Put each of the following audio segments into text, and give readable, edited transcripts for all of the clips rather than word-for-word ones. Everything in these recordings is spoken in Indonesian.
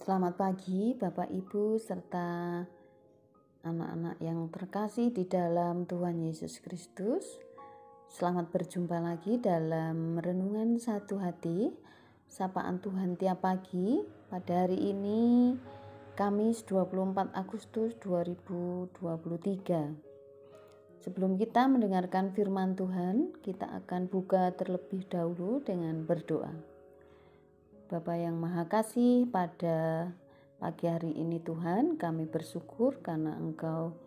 Selamat pagi Bapak Ibu serta anak-anak yang terkasih di dalam Tuhan Yesus Kristus. Selamat berjumpa lagi dalam renungan satu hati, sapaan Tuhan tiap pagi. Pada hari ini Kamis 24 Agustus 2023. Sebelum kita mendengarkan firman Tuhan, kita akan buka terlebih dahulu dengan berdoa. Bapa yang Maha Kasih, pada pagi hari ini Tuhan, kami bersyukur karena Engkau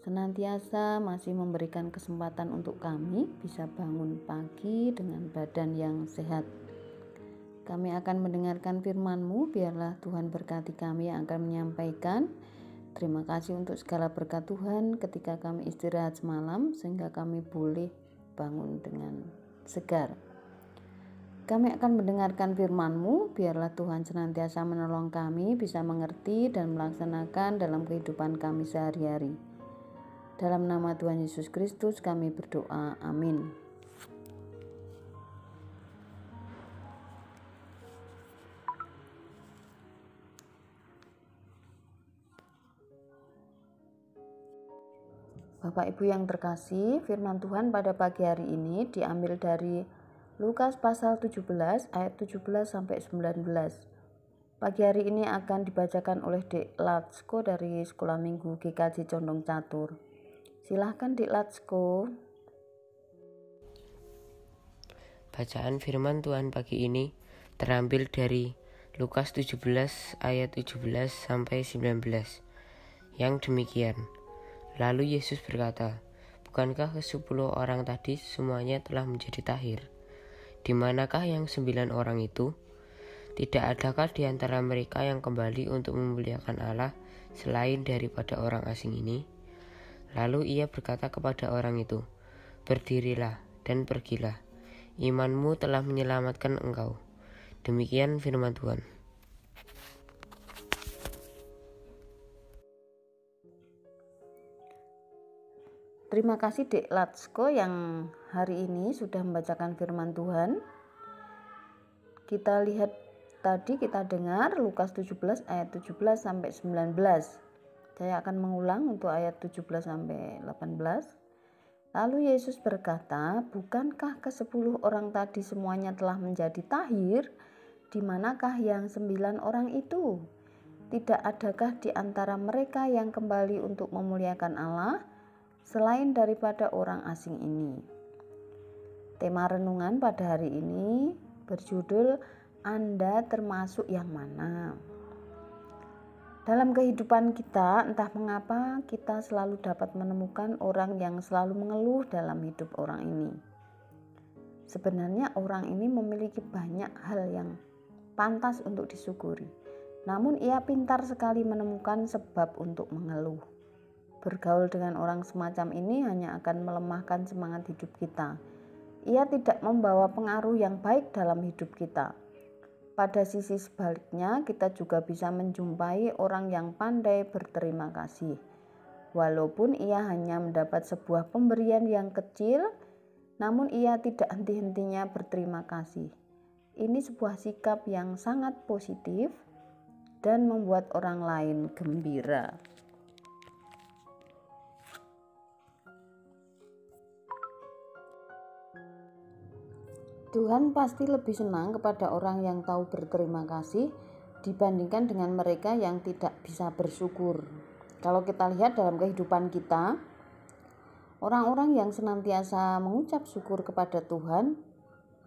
senantiasa masih memberikan kesempatan untuk kami bisa bangun pagi dengan badan yang sehat. Kami akan mendengarkan firman-Mu, biarlah Tuhan berkati kami yang akan menyampaikan. Terima kasih untuk segala berkat Tuhan ketika kami istirahat semalam, sehingga kami boleh bangun dengan segar. Kami akan mendengarkan firman-Mu, biarlah Tuhan senantiasa menolong kami bisa mengerti dan melaksanakan dalam kehidupan kami sehari-hari. Dalam nama Tuhan Yesus Kristus kami berdoa, amin. Bapak Ibu yang terkasih, firman Tuhan pada pagi hari ini diambil dari Lukas pasal 17 ayat 17 sampai 19. Pagi hari ini akan dibacakan oleh Dek Latsko dari Sekolah Minggu GKJ Condong Catur. Silahkan Dek Latsko. Bacaan firman Tuhan pagi ini terambil dari Lukas 17 ayat 17 sampai 19. Yang demikian, lalu Yesus berkata, "Bukankah ke-10 orang tadi semuanya telah menjadi tahir? Di manakah yang 9 orang itu? Tidak adakah di antara mereka yang kembali untuk memuliakan Allah selain daripada orang asing ini?" Lalu ia berkata kepada orang itu, "Berdirilah dan pergilah. Imanmu telah menyelamatkan engkau." Demikian firman Tuhan. Terima kasih Dek Latsko yang hari ini sudah membacakan firman Tuhan. Kita lihat tadi, kita dengar Lukas 17 ayat 17 sampai 19. Saya akan mengulang untuk ayat 17 sampai 18. Lalu Yesus berkata, "Bukankah ke-10 orang tadi semuanya telah menjadi tahir? Di manakah yang 9 orang itu? Tidak adakah di antara mereka yang kembali untuk memuliakan Allah selain daripada orang asing ini?" Tema renungan pada hari ini berjudul "Anda termasuk yang mana?" Dalam kehidupan kita, entah mengapa kita selalu dapat menemukan orang yang selalu mengeluh dalam hidup orang ini. Sebenarnya orang ini memiliki banyak hal yang pantas untuk disyukuri, namun ia pintar sekali menemukan sebab untuk mengeluh. Bergaul dengan orang semacam ini hanya akan melemahkan semangat hidup kita. Ia tidak membawa pengaruh yang baik dalam hidup kita. Pada sisi sebaliknya, kita juga bisa menjumpai orang yang pandai berterima kasih. Walaupun ia hanya mendapat sebuah pemberian yang kecil, namun ia tidak henti-hentinya berterima kasih. Ini sebuah sikap yang sangat positif dan membuat orang lain gembira. Tuhan pasti lebih senang kepada orang yang tahu berterima kasih dibandingkan dengan mereka yang tidak bisa bersyukur. Kalau kita lihat dalam kehidupan kita, orang-orang yang senantiasa mengucap syukur kepada Tuhan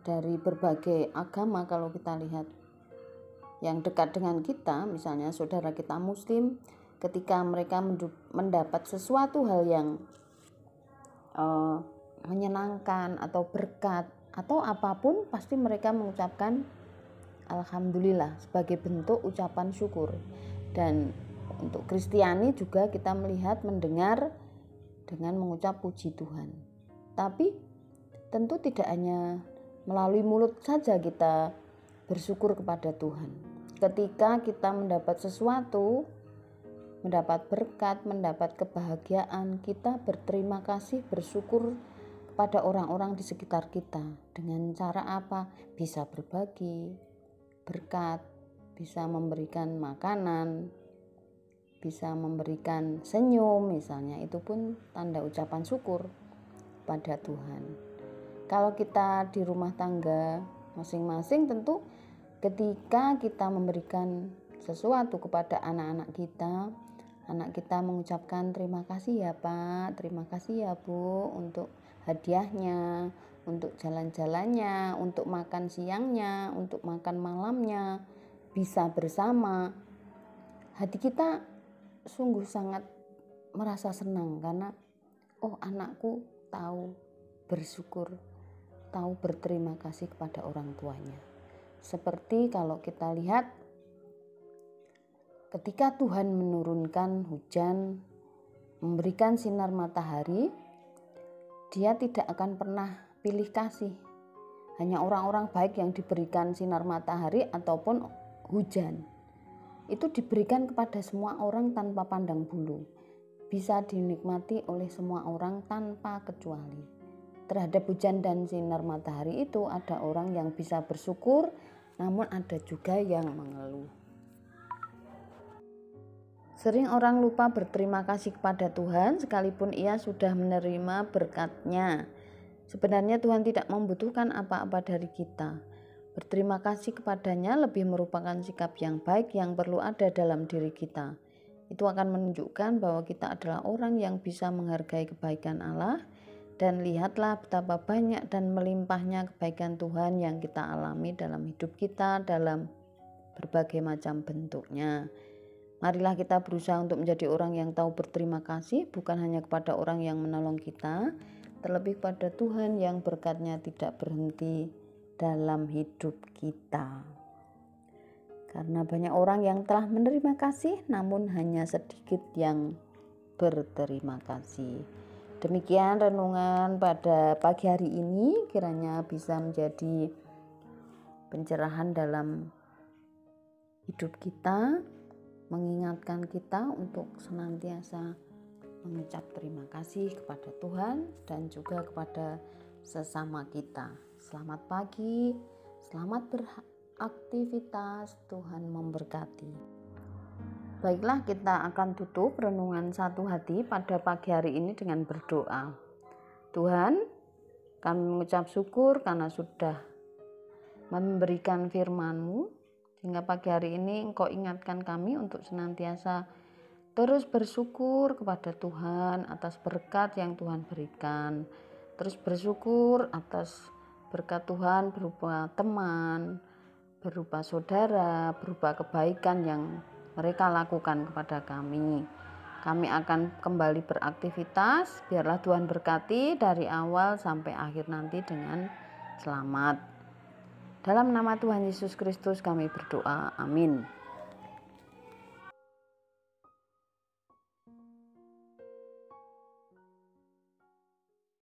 dari berbagai agama, kalau kita lihat yang dekat dengan kita, misalnya saudara kita Muslim, ketika mereka mendapat sesuatu hal yang menyenangkan atau berkat atau apapun, pasti mereka mengucapkan alhamdulillah sebagai bentuk ucapan syukur. Dan untuk Kristiani juga kita melihat, mendengar dengan mengucap puji Tuhan. Tapi tentu tidak hanya melalui mulut saja kita bersyukur kepada Tuhan. Ketika kita mendapat sesuatu, mendapat berkat, mendapat kebahagiaan, kita berterima kasih, bersyukur pada orang-orang di sekitar kita. Dengan cara apa? Bisa berbagi berkat, bisa memberikan makanan, bisa memberikan senyum misalnya, itu pun tanda ucapan syukur pada Tuhan. Kalau kita di rumah tangga masing-masing, tentu ketika kita memberikan sesuatu kepada anak-anak kita mengucapkan terima kasih ya Pak, terima kasih ya Bu untuk hadiahnya, untuk jalan-jalannya, untuk makan siangnya, untuk makan malamnya, bisa bersama. Hati kita sungguh sangat merasa senang karena anakku tahu bersyukur, tahu berterima kasih kepada orang tuanya. Seperti kalau kita lihat ketika Tuhan menurunkan hujan, memberikan sinar matahari, Dia tidak akan pernah pilih kasih. Hanya orang-orang baik yang diberikan sinar matahari ataupun hujan. Itu diberikan kepada semua orang tanpa pandang bulu. Bisa dinikmati oleh semua orang tanpa kecuali. Terhadap hujan dan sinar matahari itu ada orang yang bisa bersyukur, namun ada juga yang mengeluh. Sering orang lupa berterima kasih kepada Tuhan sekalipun ia sudah menerima berkat-Nya. Sebenarnya Tuhan tidak membutuhkan apa-apa dari kita. Berterima kasih kepadanya lebih merupakan sikap yang baik yang perlu ada dalam diri kita. Itu akan menunjukkan bahwa kita adalah orang yang bisa menghargai kebaikan Allah, dan lihatlah betapa banyak dan melimpahnya kebaikan Tuhan yang kita alami dalam hidup kita dalam berbagai macam bentuknya. Marilah kita berusaha untuk menjadi orang yang tahu berterima kasih, bukan hanya kepada orang yang menolong kita, terlebih pada Tuhan yang berkat-Nya tidak berhenti dalam hidup kita. Karena banyak orang yang telah menerima kasih, namun hanya sedikit yang berterima kasih. Demikian renungan pada pagi hari ini, kiranya bisa menjadi pencerahan dalam hidup kita, mengingatkan kita untuk senantiasa mengucap terima kasih kepada Tuhan dan juga kepada sesama kita. Selamat pagi, selamat beraktivitas, Tuhan memberkati. Baiklah, kita akan tutup renungan satu hati pada pagi hari ini dengan berdoa. Tuhan, kami mengucap syukur karena sudah memberikan firman-Mu, sehingga pagi hari ini Engkau ingatkan kami untuk senantiasa terus bersyukur kepada Tuhan atas berkat yang Tuhan berikan. Terus bersyukur atas berkat Tuhan berupa teman, berupa saudara, berupa kebaikan yang mereka lakukan kepada kami. Kami akan kembali beraktivitas, biarlah Tuhan berkati dari awal sampai akhir nanti dengan selamat. Dalam nama Tuhan Yesus Kristus kami berdoa, amin.